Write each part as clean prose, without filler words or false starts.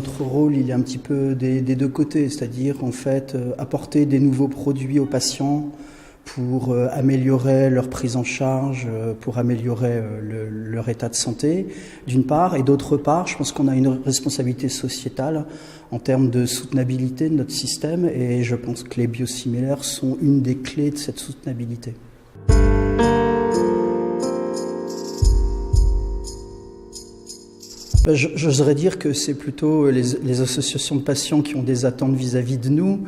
notre rôle, il est un petit peu des deux côtés, c'est-à-dire en fait apporter des nouveaux produits aux patients pour améliorer leur prise en charge, pour améliorer leur état de santé, d'une part, et d'autre part, je pense qu'on a une responsabilité sociétale en termes de soutenabilité de notre système, et je pense que les biosimilaires sont une des clés de cette soutenabilité. J'oserais dire que c'est plutôt les associations de patients qui ont des attentes vis-à-vis de nous.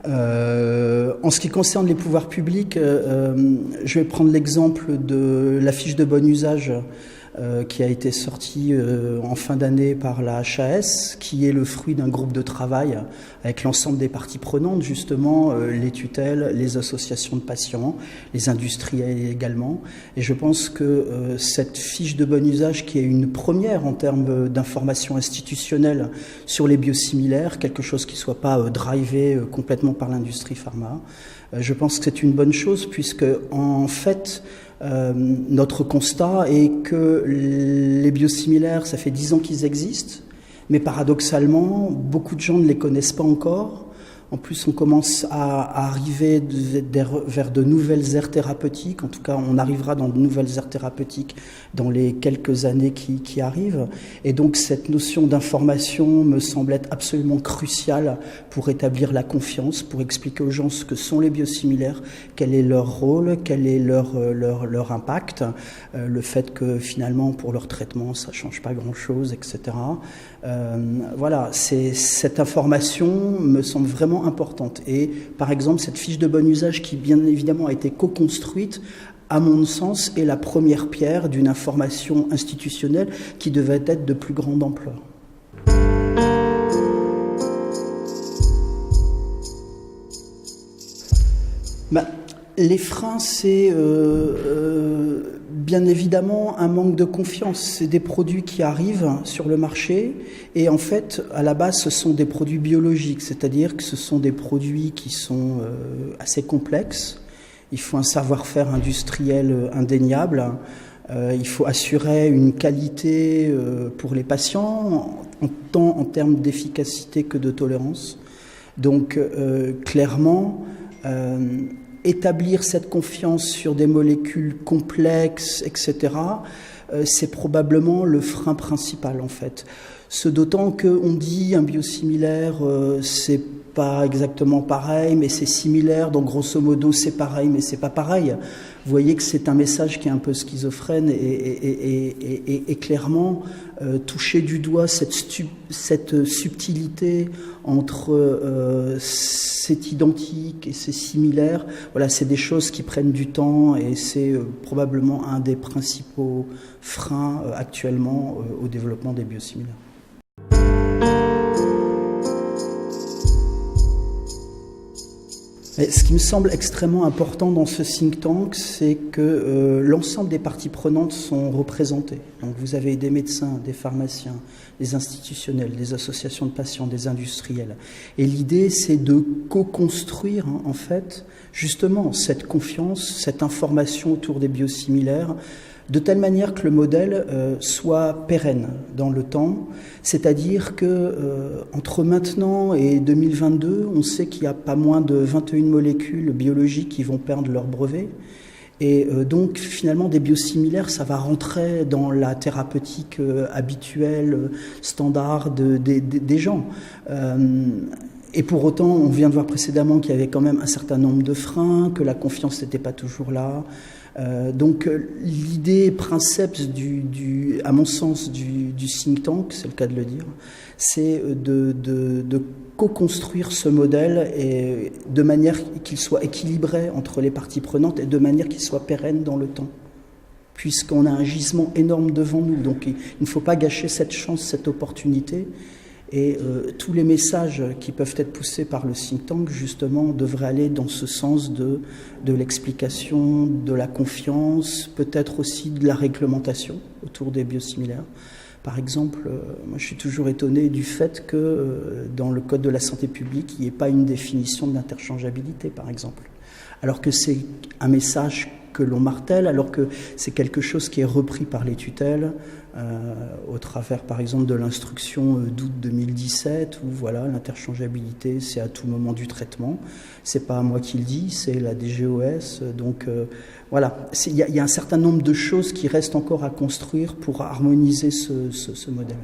En ce qui concerne les pouvoirs publics, je vais prendre l'exemple de la fiche de bon usage qui a été sortie en fin d'année par la HAS, qui est le fruit d'un groupe de travail avec l'ensemble des parties prenantes, justement, les tutelles, les associations de patients, les industriels également. Et je pense que cette fiche de bon usage, qui est une première en termes d'information institutionnelle sur les biosimilaires, quelque chose qui ne soit pas drivé complètement par l'industrie pharma, je pense que c'est une bonne chose, puisque en fait, notre constat est que les biosimilaires, ça fait 10 ans qu'ils existent, mais paradoxalement, beaucoup de gens ne les connaissent pas encore. En plus, on commence à arriver vers de nouvelles aires thérapeutiques. En tout cas, on arrivera dans de nouvelles aires thérapeutiques dans les quelques années qui arrivent. Et donc, cette notion d'information me semble être absolument cruciale pour établir la confiance, pour expliquer aux gens ce que sont les biosimilaires, quel est leur rôle, quel est leur impact, le fait que finalement, pour leur traitement, ça ne change pas grand-chose, etc. Voilà, cette information me semble vraiment importante. Et par exemple, cette fiche de bon usage qui, bien évidemment, a été co-construite, à mon sens, est la première pierre d'une information institutionnelle qui devait être de plus grande ampleur. Les freins, c'est bien évidemment un manque de confiance. C'est des produits qui arrivent sur le marché et en fait, à la base, ce sont des produits biologiques, c'est-à-dire que ce sont des produits qui sont assez complexes. Il faut un savoir-faire industriel indéniable. Il faut assurer une qualité pour les patients, tant en termes d'efficacité que de tolérance. Donc, clairement, établir cette confiance sur des molécules complexes, etc., c'est probablement le frein principal, en fait. Ce d'autant qu'on dit un biosimilaire, c'est pas exactement pareil, mais c'est similaire, donc grosso modo c'est pareil, mais c'est pas pareil. Vous voyez que c'est un message qui est un peu schizophrène et clairement toucher du doigt cette subtilité entre c'est identique et c'est similaire. Voilà, c'est des choses qui prennent du temps et c'est probablement un des principaux freins actuellement au développement des biosimilaires. Et ce qui me semble extrêmement important dans ce think tank, c'est que l'ensemble des parties prenantes sont représentées. Donc vous avez des médecins, des pharmaciens, des institutionnels, des associations de patients, des industriels. Et l'idée, c'est de co-construire, en fait, justement, cette confiance, cette information autour des biosimilaires, de telle manière que le modèle soit pérenne dans le temps, c'est-à-dire que entre maintenant et 2022, on sait qu'il y a pas moins de 21 molécules biologiques qui vont perdre leur brevet. Et donc finalement des biosimilaires, ça va rentrer dans la thérapeutique habituelle, standard des gens. Et pour autant, on vient de voir précédemment qu'il y avait quand même un certain nombre de freins, que la confiance n'était pas toujours là. Donc l'idée princeps à mon sens du think tank, c'est le cas de le dire, c'est de co-construire ce modèle et de manière qu'il soit équilibré entre les parties prenantes et de manière qu'il soit pérenne dans le temps, puisqu'on a un gisement énorme devant nous. Donc il ne faut pas gâcher cette chance, cette opportunité. Et tous les messages qui peuvent être poussés par le think tank, justement, devraient aller dans ce sens de l'explication, de la confiance, peut-être aussi de la réglementation autour des biosimilaires. Par exemple, moi je suis toujours étonné du fait que dans le Code de la santé publique, il n'y ait pas une définition de l'interchangeabilité, par exemple. Alors que c'est un message que l'on martèle, alors que c'est quelque chose qui est repris par les tutelles, au travers par exemple de l'instruction d'août 2017 où voilà, l'interchangeabilité c'est à tout moment du traitement. C'est pas moi qui le dis, c'est la DGOS. Donc voilà, il y a un certain nombre de choses qui restent encore à construire pour harmoniser ce modèle.